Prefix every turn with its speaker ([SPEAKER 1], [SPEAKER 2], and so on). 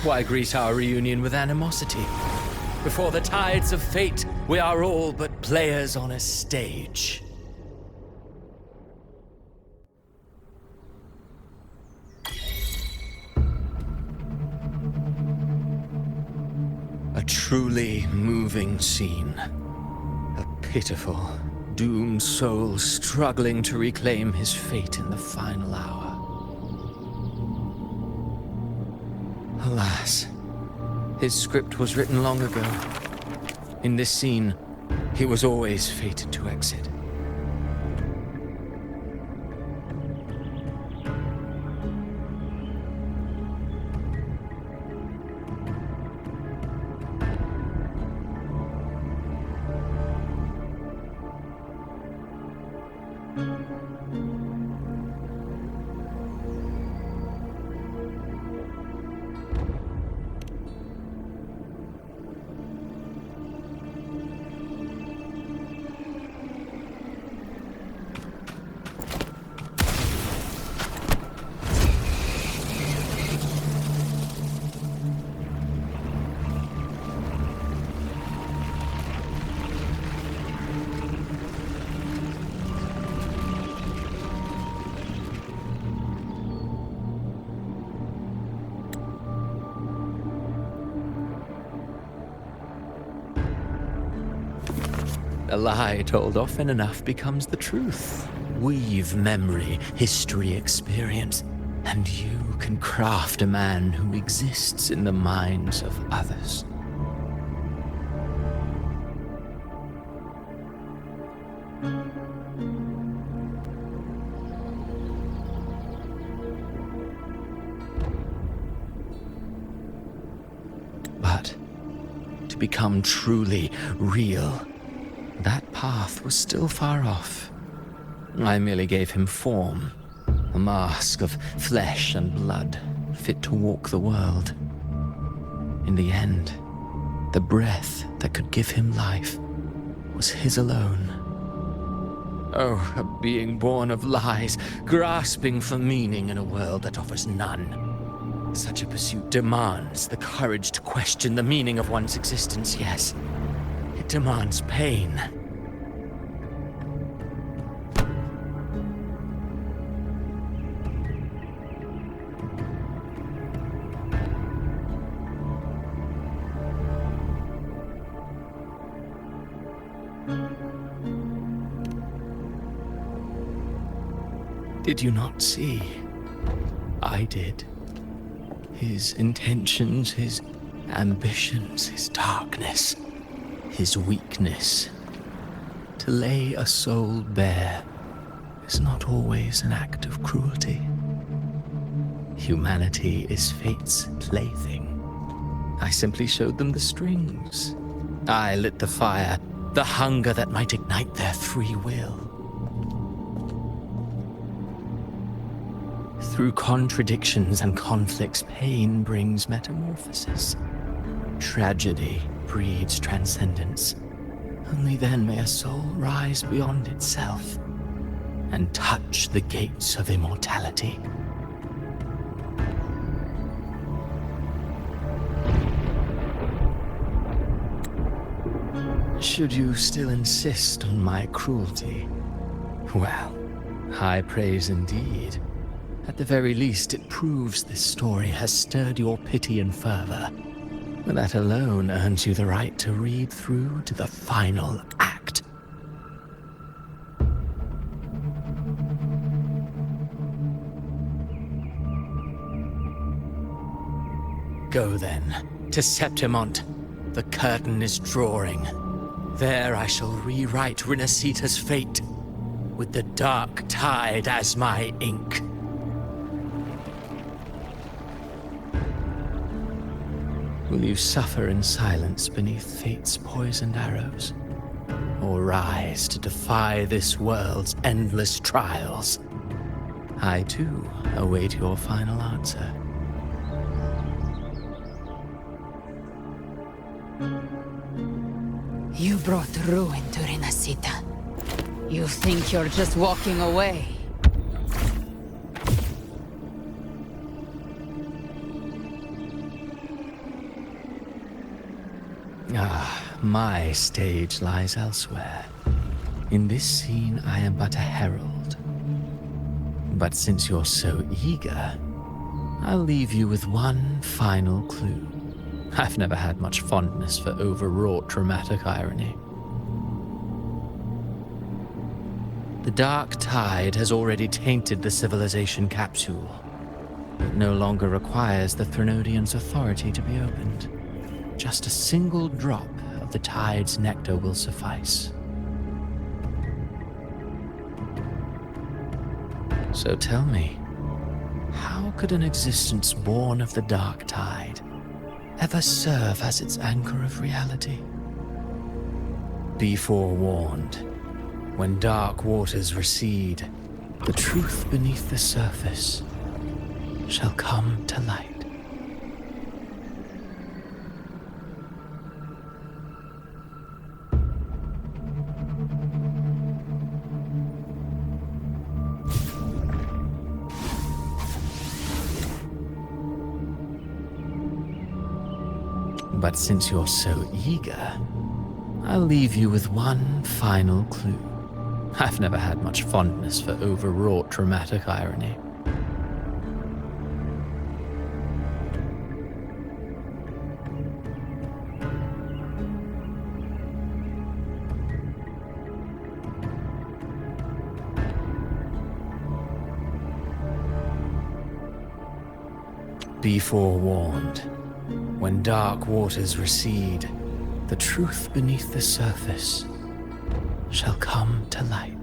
[SPEAKER 1] Why greet our reunion with animosity? Before the tides of fate, we are all but players on a stage. A truly moving scene. A pitiful, doomed soul struggling to reclaim his fate in the final hour. Alas, his script was written long ago. In this scene, he was always fated to exit. A lie told often enough becomes the truth. Weave memory, history, experience, and you can craft a man who exists in the minds of others. But to become truly real, that path was still far off. I merely gave him form, a mask of flesh and blood, fit to walk the world. In the end, the breath that could give him life was his alone. Oh, a being born of lies, grasping for meaning in a world that offers none. Such a pursuit demands the courage to question the meaning of one's existence, yes. It demands pain. Did you not see? I did. His intentions, his ambitions, his darkness, his weakness. To lay a soul bare is not always an act of cruelty. Humanity is fate's plaything. I simply showed them the strings. I lit the fire, the hunger that might ignite their free will. Through contradictions and conflicts, pain brings metamorphosis. Tragedy breeds transcendence. Only then may a soul rise beyond itself and touch the gates of immortality. Should you still insist on my cruelty, well, high praise indeed. At the very least, it proves this story has stirred your pity and fervor. That alone earns you the right to read through to the final act. Go then, to Septimont. The curtain is drawing. There I shall rewrite Rinasita's fate, with the dark tide as my ink. Will you suffer in silence beneath fate's poisoned arrows? Or rise to defy this world's endless trials? I, too, await your final answer.
[SPEAKER 2] You brought ruin to Rinasita. You think you're just walking away?
[SPEAKER 1] My stage lies elsewhere. In this scene, I am but a herald. But since you're so eager, I'll leave you with one final clue. I've never had much fondness for overwrought dramatic irony. The dark tide has already tainted the civilization capsule. It no longer requires the Threnodians' authority to be opened. Just a single drop of the tide's nectar will suffice. So tell me, how could an existence born of the dark tide ever serve as its anchor of reality? Be forewarned. When dark waters recede, the truth beneath the surface shall come to light. But since you're so eager, I'll leave you with one final clue. I've never had much fondness for overwrought dramatic irony. Be forewarned. When dark waters recede, the truth beneath the surface shall come to light.